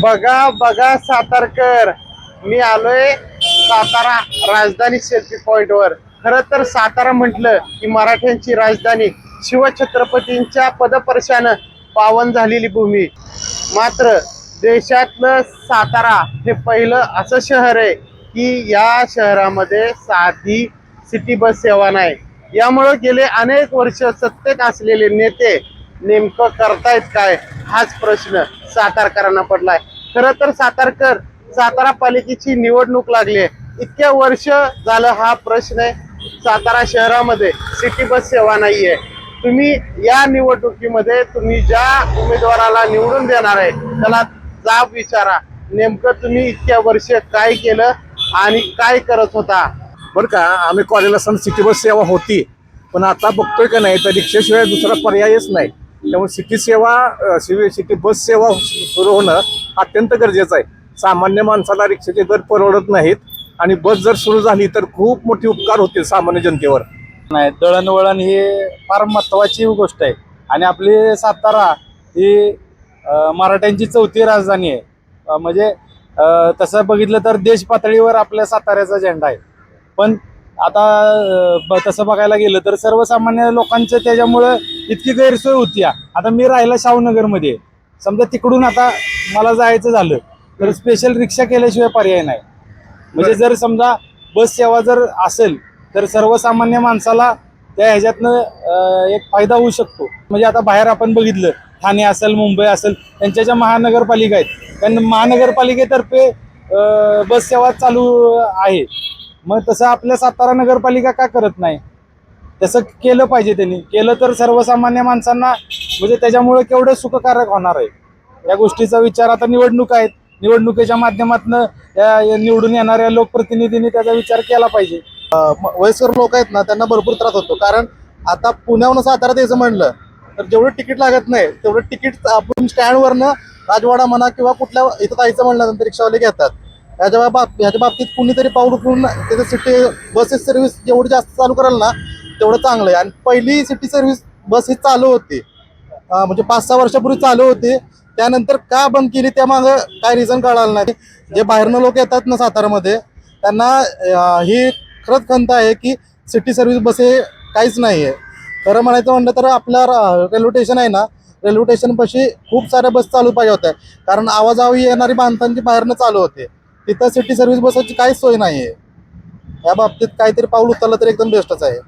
बघा बघा सातारकर, मी आलोय सातारा राजधानी सेल्फी पॉइंट वर। खर तर सातारा म्हटलं की मराठ्यांची राजधानी, शिवछत्रपतींच्या पदस्पर्शानं पावन झालेली भूमी। मात्र देशातलं सातारा हे पहिलं असं शहर आहे की या शहरामध्ये साधी सिटी बस सेवा नाही। यामुळे गेले अनेक वर्ष सत्तेत असलेले नेते नेमकं करतायत काय, हाच प्रश्न सातारकरांना पडलाय। खरं तर सातारा पालिकेची निवडणूक लागली आहे, इतक्या वर्ष झालं हा प्रश्न आहे। सातारा शहरामध्ये सिटी बस सेवा नाहीये। तुम्ही या निवडणुकीमध्ये तुम्ही ज्या उमेदवाराला निवडून देणार आहे त्याला जाब विचारा, नेमकं तुम्ही इतक्या वर्ष काय केलं आणि काय करत होता। बरं का, आम्ही कॉलेजला असताना सिटी बस सेवा होती, पण आता बघतोय का नाही तर रिक्षाशिवाय दुसरा पर्यायच नाही। त्यामुळे सिटी बस सेवा सुरू होणं अत्यंत गरजेचं आहे। सामान्य माणसाला रिक्षाचे दर परवडत नाहीत आणि बस जर सुरू झाली तर खूप मोठे उपकार होतील सामान्य जनतेवर। नाही, दळणवळण ही फार महत्त्वाची गोष्ट आहे आणि आपली सातारा ही मराठ्यांची चौथी राजधानी आहे। म्हणजे तसं बघितलं तर देश पातळीवर आपल्या साताऱ्याचा झेंडा आहे। पण आता तसं बघायला गेलं तर सर्वसामान्य लोकांचं त्याच्यामुळं इतकी गैरसोय होती। आता मी राहिला शाहूनगरमध्ये, समजा तिकडून आता मला जायचं झालं तर स्पेशल रिक्षा केल्याशिवाय पर्याय नाही। म्हणजे जर समजा बस सेवा जर असेल तर सर्वसामान्य माणसाला त्या ह्याच्यातनं एक फायदा होऊ शकतो। म्हणजे आता बाहेर आपण बघितलं, ठाणे असेल, मुंबई असेल, त्यांच्या ज्या महानगरपालिका आहेत त्यांना महानगरपालिकेतर्फे बस सेवा चालू आहे। मग तसं आपल्या सातारा नगरपालिका का करत नाही? तसं केलं पाहिजे, त्यांनी केलं तर सर्वसामान्य माणसांना म्हणजे त्याच्यामुळे केवढं सुखकारक होणार आहे। या गोष्टीचा विचार आता निवडणूक आहेत, निवडणुकीच्या माध्यमातून निवडून येणाऱ्या लोकप्रतिनिधींनी त्याचा विचार केला पाहिजे। वयस्कर लोक आहेत ना, त्यांना भरपूर त्रास होतो। कारण आता पुण्याहून सातारा द्यायचं म्हणलं तर जेवढं तिकीट लागत नाही तेवढं तिकीट आपण स्टँडवरनं राजवाडा म्हणा किंवा कुठल्या इथं जायचं म्हणलं नंतर रिक्षावाले घेतात। ह्याच्या बाबतीत कुणीतरी पाऊल उचलून त्याचं सिटी बसेस सर्व्हिस जेवढी जास्त चालू कराल ना तेवढं चांगलं आहे। आणि पहिली सिटी सर्व्हिस बस ही चालू होती, म्हणजे 5-6 वर्षापूर्वी चालू होती, त्यानंतर का बंद केली त्यामागं काय रिझन कळालं नाही। जे बाहेरनं लोक येतात ना सातारामध्ये, त्यांना ही खरंच खंत आहे की सिटी सर्व्हिस बस हे काहीच नाही आहे। खरं म्हणायचं म्हणलं तर आपला रेल्वे स्टेशन आहे ना, रेल्वे स्टेशनपाशी खूप साऱ्या बस चालू पाहिजे होत्या, कारण आवाजावी येणारी माणसांची बाहेरनं चालू होते। तिथं सिटी सर्व्हिस बसची काहीच सोय नाही आहे। या बाबतीत काहीतरी पाऊल उचललं तर एकदम बेस्टच आहे।